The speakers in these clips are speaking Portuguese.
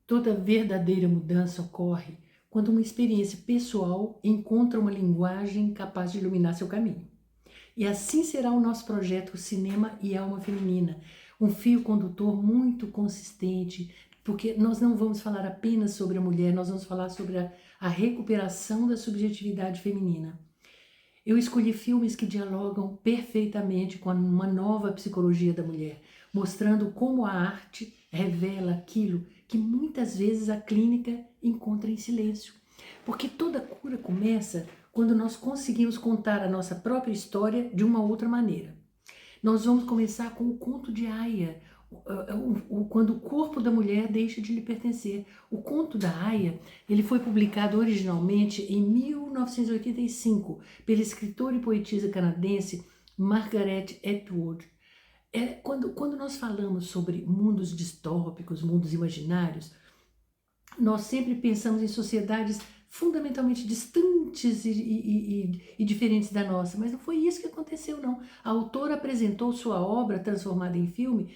Toda verdadeira mudança ocorre quando uma experiência pessoal encontra uma linguagem capaz de iluminar seu caminho. E assim será o nosso projeto Cinema e Alma Feminina, um fio condutor muito consistente, porque nós não vamos falar apenas sobre a mulher, nós vamos falar sobre a recuperação da subjetividade feminina. Eu escolhi filmes que dialogam perfeitamente com uma nova psicologia da mulher, mostrando como a arte revela aquilo que muitas vezes a clínica encontra em silêncio. Porque toda cura começa quando nós conseguimos contar a nossa própria história de uma outra maneira. Nós vamos começar com o conto de Aya, quando o corpo da mulher deixa de lhe pertencer. O conto da Aya, ele foi publicado originalmente em 1985 pela escritora e poetisa canadense Margaret Atwood. Quando nós falamos sobre mundos distópicos, mundos imaginários, nós sempre pensamos em sociedades fundamentalmente distantes e diferentes da nossa, mas não foi isso que aconteceu, não. A autora apresentou sua obra transformada em filme,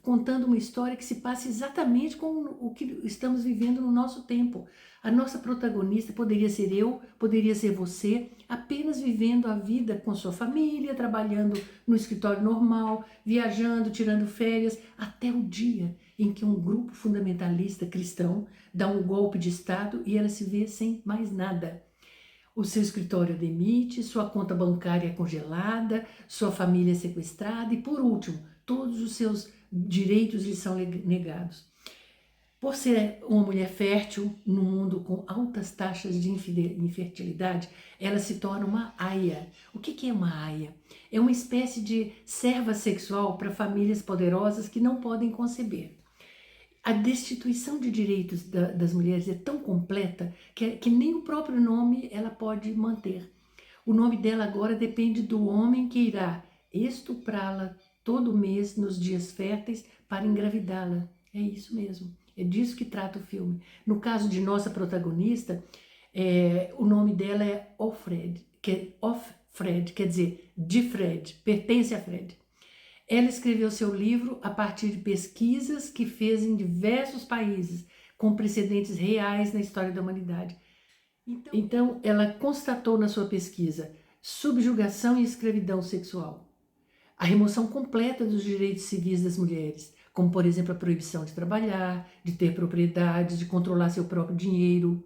contando uma história que se passa exatamente com o que estamos vivendo no nosso tempo. A nossa protagonista poderia ser eu, poderia ser você, apenas vivendo a vida com sua família, trabalhando no escritório normal, viajando, tirando férias, até o dia em que um grupo fundamentalista cristão dá um golpe de Estado e ela se vê sem mais nada. O seu escritório demite, sua conta bancária é congelada, sua família é sequestrada e, por último, todos os seus direitos lhe são negados. Por ser uma mulher fértil num mundo com altas taxas de infertilidade, ela se torna uma aia. O que é uma aia? É uma espécie de serva sexual para famílias poderosas que não podem conceber. A destituição de direitos das mulheres é tão completa que nem o próprio nome ela pode manter. O nome dela agora depende do homem que irá estuprá-la todo mês nos dias férteis para engravidá-la. É isso mesmo. É disso que trata o filme. No caso de nossa protagonista, o nome dela é Offred, quer dizer, de Fred, pertence a Fred. Ela escreveu seu livro a partir de pesquisas que fez em diversos países, com precedentes reais na história da humanidade. Então, ela constatou na sua pesquisa subjugação e escravidão sexual, a remoção completa dos direitos civis das mulheres, como, por exemplo, a proibição de trabalhar, de ter propriedades, de controlar seu próprio dinheiro.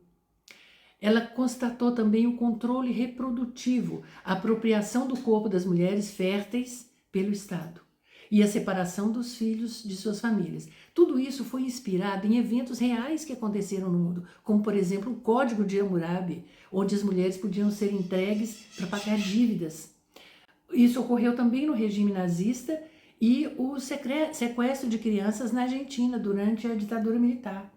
Ela constatou também o controle reprodutivo, a apropriação do corpo das mulheres férteis pelo Estado e a separação dos filhos de suas famílias. Tudo isso foi inspirado em eventos reais que aconteceram no mundo, como, por exemplo, o Código de Hammurabi, onde as mulheres podiam ser entregues para pagar dívidas. Isso ocorreu também no regime nazista e o sequestro de crianças na Argentina durante a ditadura militar.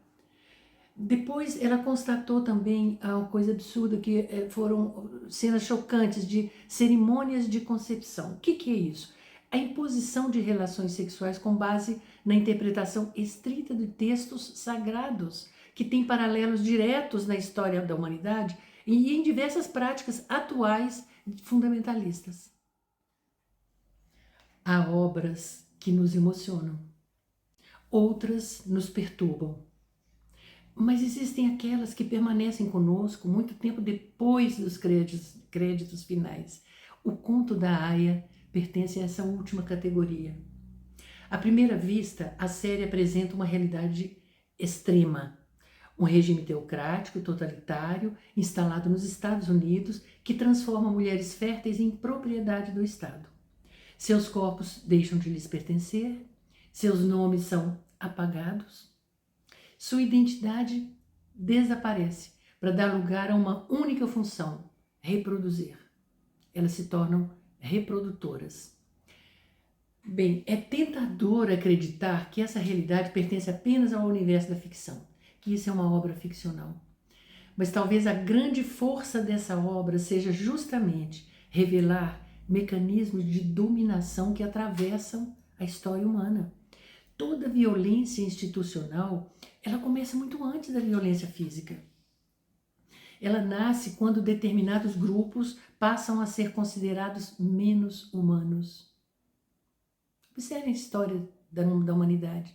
Depois ela constatou também uma coisa absurda, que foram cenas chocantes de cerimônias de concepção. O que é isso? A imposição de relações sexuais com base na interpretação estrita de textos sagrados, que tem paralelos diretos na história da humanidade e em diversas práticas atuais fundamentalistas. Há obras que nos emocionam, outras nos perturbam, mas existem aquelas que permanecem conosco muito tempo depois dos créditos finais. O conto da Aya pertence a essa última categoria. À primeira vista, a série apresenta uma realidade extrema, um regime teocrático e totalitário instalado nos Estados Unidos que transforma mulheres férteis em propriedade do Estado. Seus corpos deixam de lhes pertencer, seus nomes são apagados, sua identidade desaparece para dar lugar a uma única função: reproduzir. Elas se tornam reprodutoras. Bem, é tentador acreditar que essa realidade pertence apenas ao universo da ficção, que isso é uma obra ficcional. Mas talvez a grande força dessa obra seja justamente revelar mecanismos de dominação que atravessam a história humana. Toda violência institucional, ela começa muito antes da violência física. Ela nasce quando determinados grupos passam a ser considerados menos humanos. Observe a história da humanidade.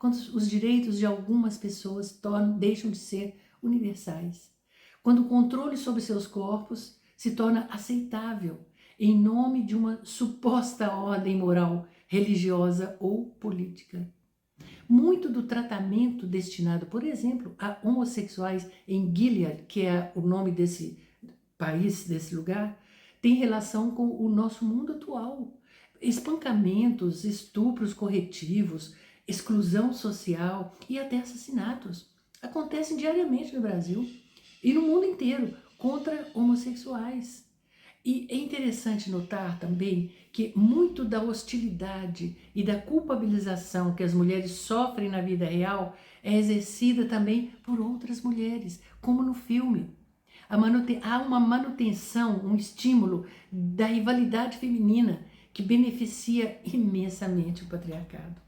quando os direitos de algumas pessoas deixam de ser universais, quando o controle sobre seus corpos se torna aceitável em nome de uma suposta ordem moral, religiosa ou política. Muito do tratamento destinado, por exemplo, a homossexuais em Gilead, que é o nome desse país, desse lugar, tem relação com o nosso mundo atual. Espancamentos, estupros corretivos, exclusão social e até assassinatos acontecem diariamente no Brasil e no mundo inteiro contra homossexuais. E é interessante notar também que muito da hostilidade e da culpabilização que as mulheres sofrem na vida real é exercida também por outras mulheres, como no filme. Há uma manutenção, um estímulo da rivalidade feminina que beneficia imensamente o patriarcado.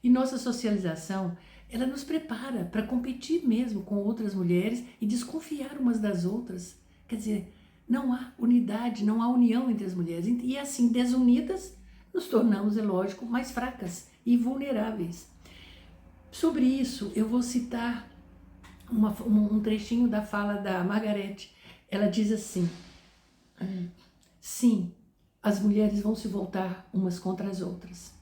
E nossa socialização, ela nos prepara para competir mesmo com outras mulheres e desconfiar umas das outras. Quer dizer, não há unidade, não há união entre as mulheres. E assim, desunidas, nos tornamos, é lógico, mais fracas e vulneráveis. Sobre isso, eu vou citar um trechinho da fala da Margaret. Ela diz assim: sim, as mulheres vão se voltar umas contra as outras.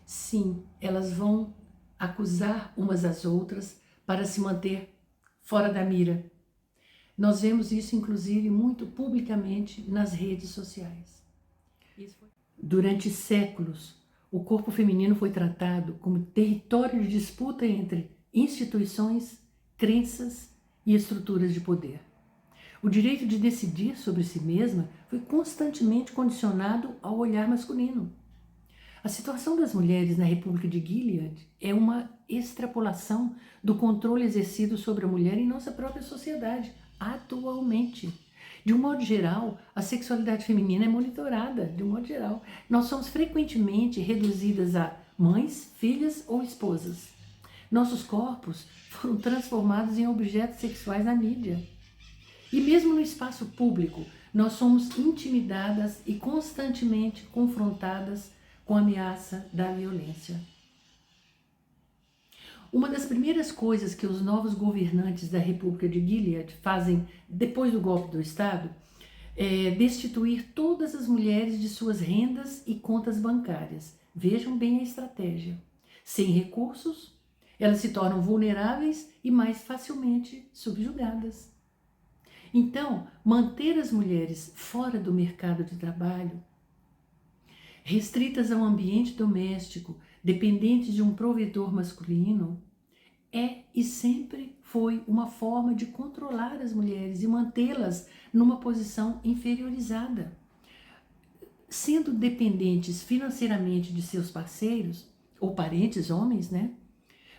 Sim, elas vão acusar umas às outras para se manter fora da mira. Nós vemos isso, inclusive, muito publicamente nas redes sociais. Durante séculos, o corpo feminino foi tratado como território de disputa entre instituições, crenças e estruturas de poder. O direito de decidir sobre si mesma foi constantemente condicionado ao olhar masculino. A situação das mulheres na República de Gilead é uma extrapolação do controle exercido sobre a mulher em nossa própria sociedade, atualmente. De um modo geral, a sexualidade feminina é monitorada, de um modo geral. Nós somos frequentemente reduzidas a mães, filhas ou esposas. Nossos corpos foram transformados em objetos sexuais na mídia. E mesmo no espaço público, nós somos intimidadas e constantemente confrontadas com a ameaça da violência. Uma das primeiras coisas que os novos governantes da República de Gilead fazem depois do golpe do Estado é destituir todas as mulheres de suas rendas e contas bancárias. Vejam bem a estratégia. Sem recursos, elas se tornam vulneráveis e mais facilmente subjugadas. Então, manter as mulheres fora do mercado de trabalho, restritas ao ambiente doméstico, dependentes de um provedor masculino, é e sempre foi uma forma de controlar as mulheres e mantê-las numa posição inferiorizada. Sendo dependentes financeiramente de seus parceiros, ou parentes homens, né?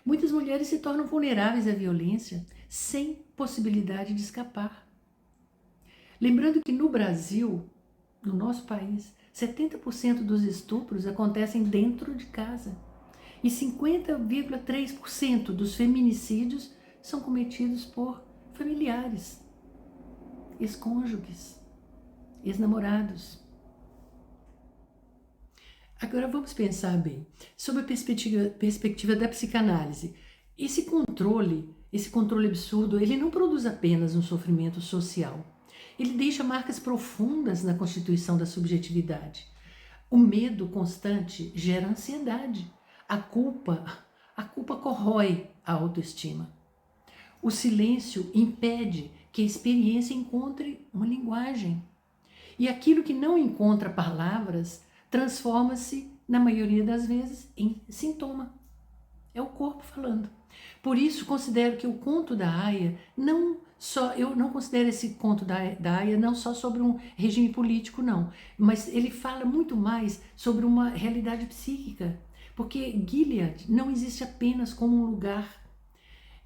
Muitas mulheres se tornam vulneráveis à violência, sem possibilidade de escapar. Lembrando que no Brasil, no nosso país, 70% dos estupros acontecem dentro de casa e 50,3% dos feminicídios são cometidos por familiares, ex-cônjuges, ex-namorados. Agora vamos pensar bem sobre a perspectiva da psicanálise. Esse controle absurdo, ele não produz apenas um sofrimento social. Ele deixa marcas profundas na constituição da subjetividade. O medo constante gera ansiedade. A culpa corrói a autoestima. O silêncio impede que a experiência encontre uma linguagem. E aquilo que não encontra palavras transforma-se, na maioria das vezes, em sintoma. É o corpo falando. Por isso, considero que o conto da Aya eu não considero esse conto da Aya não só sobre um regime político, não, mas ele fala muito mais sobre uma realidade psíquica, porque Gilead não existe apenas como um lugar,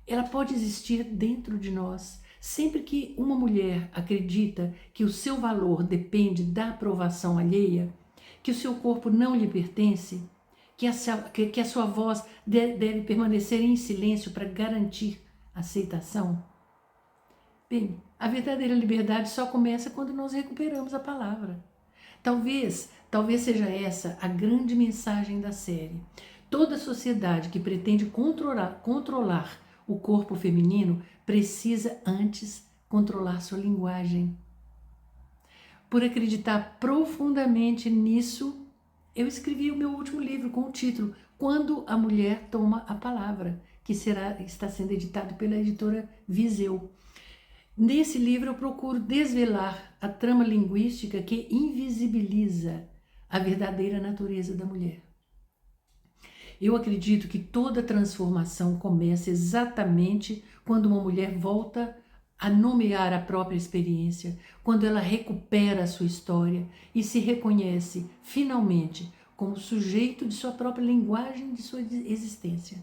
ela pode existir dentro de nós. Sempre que uma mulher acredita que o seu valor depende da aprovação alheia, que o seu corpo não lhe pertence, que a sua voz deve permanecer em silêncio para garantir aceitação. Bem, a verdadeira liberdade só começa quando nós recuperamos a palavra. Talvez seja essa a grande mensagem da série. Toda sociedade que pretende controlar o corpo feminino precisa antes controlar sua linguagem. Por acreditar profundamente nisso, eu escrevi o meu último livro com o título Quando a Mulher Toma a Palavra, que está sendo editado pela editora Viseu. Nesse livro eu procuro desvelar a trama linguística que invisibiliza a verdadeira natureza da mulher. Eu acredito que toda transformação começa exatamente quando uma mulher volta a nomear a própria experiência, quando ela recupera a sua história e se reconhece finalmente como sujeito de sua própria linguagem, de sua existência.